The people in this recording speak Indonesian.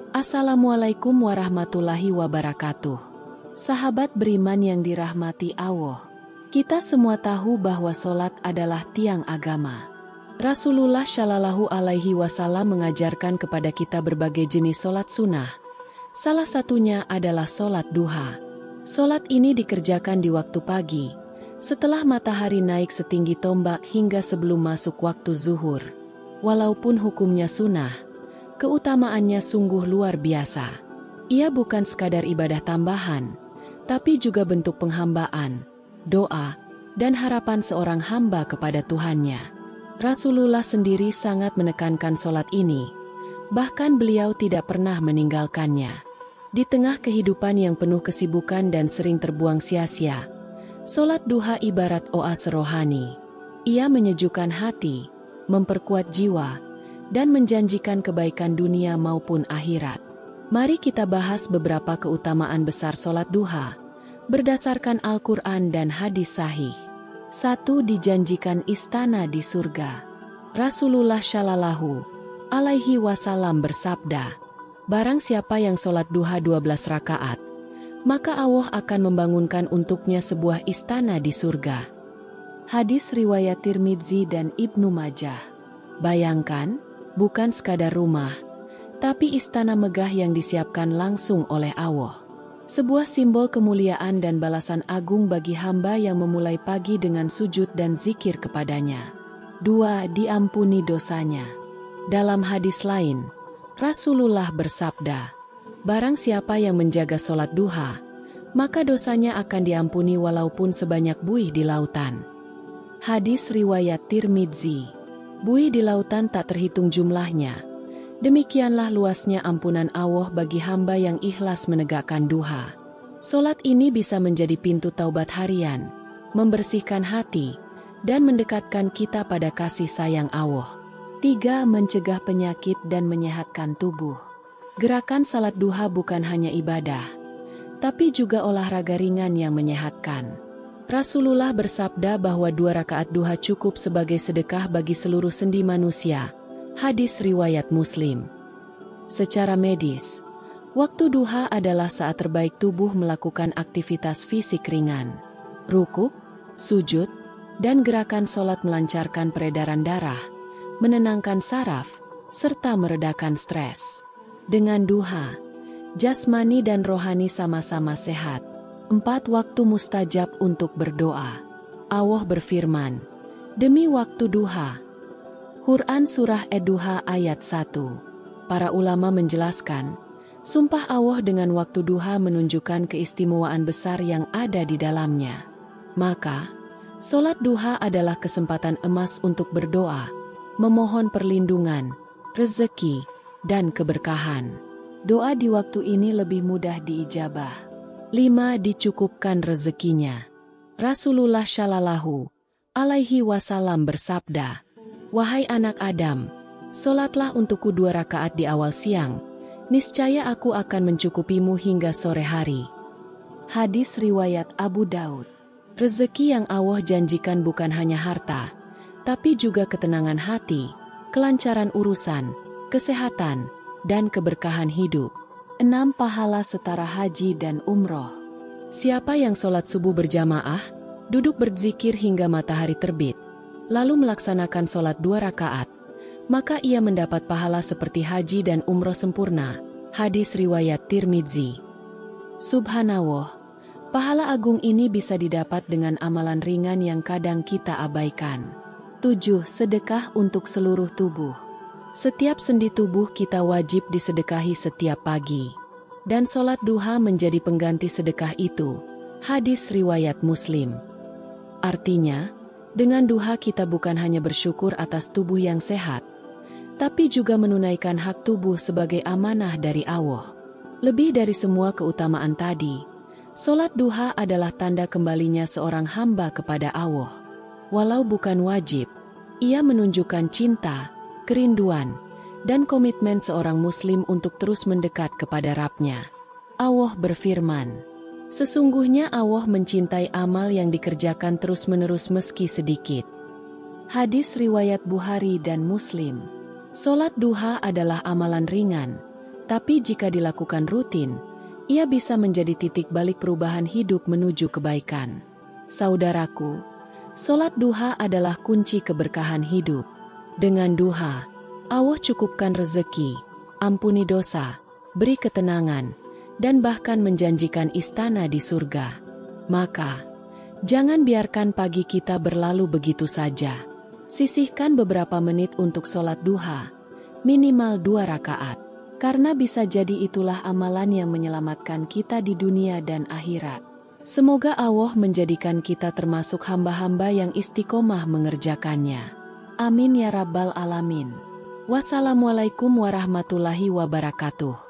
Assalamualaikum warahmatullahi wabarakatuh. Sahabat beriman yang dirahmati Allah, kita semua tahu bahwa sholat adalah tiang agama. Rasulullah Shallallahu Alaihi Wasallam mengajarkan kepada kita berbagai jenis sholat sunnah. Salah satunya adalah sholat duha. Sholat ini dikerjakan di waktu pagi, setelah matahari naik setinggi tombak hingga sebelum masuk waktu zuhur. Walaupun hukumnya sunnah, keutamaannya sungguh luar biasa. Ia bukan sekadar ibadah tambahan, tapi juga bentuk penghambaan, doa, dan harapan seorang hamba kepada Tuhannya. Rasulullah sendiri sangat menekankan sholat ini, bahkan beliau tidak pernah meninggalkannya. Di tengah kehidupan yang penuh kesibukan dan sering terbuang sia-sia, sholat duha ibarat oase rohani. Ia menyejukkan hati, memperkuat jiwa, dan menjanjikan kebaikan dunia maupun akhirat. Mari kita bahas beberapa keutamaan besar sholat duha, berdasarkan Al-Quran dan hadis sahih. 1. Dijanjikan istana di surga. Rasulullah Shallallahu Alaihi Wasallam bersabda, barang siapa yang sholat duha 12 rakaat, maka Allah akan membangunkan untuknya sebuah istana di surga. Hadis riwayat Tirmidzi dan Ibnu Majah. Bayangkan, bukan sekadar rumah, tapi istana megah yang disiapkan langsung oleh Allah. Sebuah simbol kemuliaan dan balasan agung bagi hamba yang memulai pagi dengan sujud dan zikir kepadanya. 2. Diampuni dosanya. Dalam hadis lain, Rasulullah bersabda, barang siapa yang menjaga sholat duha, maka dosanya akan diampuni walaupun sebanyak buih di lautan. Hadis riwayat Tirmidzi. Buih di lautan tak terhitung jumlahnya. Demikianlah luasnya ampunan Allah bagi hamba yang ikhlas menegakkan duha. Sholat ini bisa menjadi pintu taubat harian, membersihkan hati, dan mendekatkan kita pada kasih sayang Allah. 3. Mencegah penyakit dan menyehatkan tubuh. Gerakan salat duha bukan hanya ibadah, tapi juga olahraga ringan yang menyehatkan. Rasulullah bersabda bahwa 2 rakaat duha cukup sebagai sedekah bagi seluruh sendi manusia. Hadis riwayat Muslim. Secara medis, waktu duha adalah saat terbaik tubuh melakukan aktivitas fisik ringan. Rukuk, sujud, dan gerakan sholat melancarkan peredaran darah, menenangkan saraf, serta meredakan stres. Dengan duha, jasmani dan rohani sama-sama sehat. 4. Waktu mustajab untuk berdoa. Allah berfirman, demi waktu duha. Quran Surah Ad-Duha ayat 1. Para ulama menjelaskan, sumpah Allah dengan waktu duha menunjukkan keistimewaan besar yang ada di dalamnya. Maka, sholat duha adalah kesempatan emas untuk berdoa, memohon perlindungan, rezeki, dan keberkahan. Doa di waktu ini lebih mudah diijabah. 5. Dicukupkan rezekinya. Rasulullah Shallallahu Alaihi Wasallam bersabda, wahai anak Adam, sholatlah untukku 2 rakaat di awal siang, niscaya aku akan mencukupimu hingga sore hari. Hadis riwayat Abu Daud. Rezeki yang Allah janjikan bukan hanya harta, tapi juga ketenangan hati, kelancaran urusan, kesehatan, dan keberkahan hidup. 6. Pahala setara haji dan umroh. Siapa yang sholat subuh berjamaah, duduk berzikir hingga matahari terbit, lalu melaksanakan sholat 2 rakaat, maka ia mendapat pahala seperti haji dan umroh sempurna. Hadis riwayat Tirmidzi. Subhanallah, pahala agung ini bisa didapat dengan amalan ringan yang kadang kita abaikan. 7. Sedekah untuk seluruh tubuh. Setiap sendi tubuh kita wajib disedekahi setiap pagi. Dan sholat duha menjadi pengganti sedekah itu. Hadis riwayat Muslim. Artinya, dengan duha kita bukan hanya bersyukur atas tubuh yang sehat, tapi juga menunaikan hak tubuh sebagai amanah dari Allah. Lebih dari semua keutamaan tadi, sholat duha adalah tanda kembalinya seorang hamba kepada Allah. Walau bukan wajib, ia menunjukkan cinta, kerinduan, dan komitmen seorang muslim untuk terus mendekat kepada Rabb-Nya. Allah berfirman, sesungguhnya Allah mencintai amal yang dikerjakan terus-menerus meski sedikit. Hadis riwayat Bukhari dan Muslim. Sholat duha adalah amalan ringan, Tapi jika dilakukan rutin, ia bisa menjadi titik balik perubahan hidup menuju kebaikan. Saudaraku, sholat duha adalah kunci keberkahan hidup. Dengan duha, Allah cukupkan rezeki, ampuni dosa, beri ketenangan, dan bahkan menjanjikan istana di surga. Maka, jangan biarkan pagi kita berlalu begitu saja. Sisihkan beberapa menit untuk sholat duha, minimal 2 rakaat. Karena bisa jadi itulah amalan yang menyelamatkan kita di dunia dan akhirat. Semoga Allah menjadikan kita termasuk hamba-hamba yang istiqomah mengerjakannya. Amin ya rabbal alamin. Wassalamualaikum warahmatullahi wabarakatuh.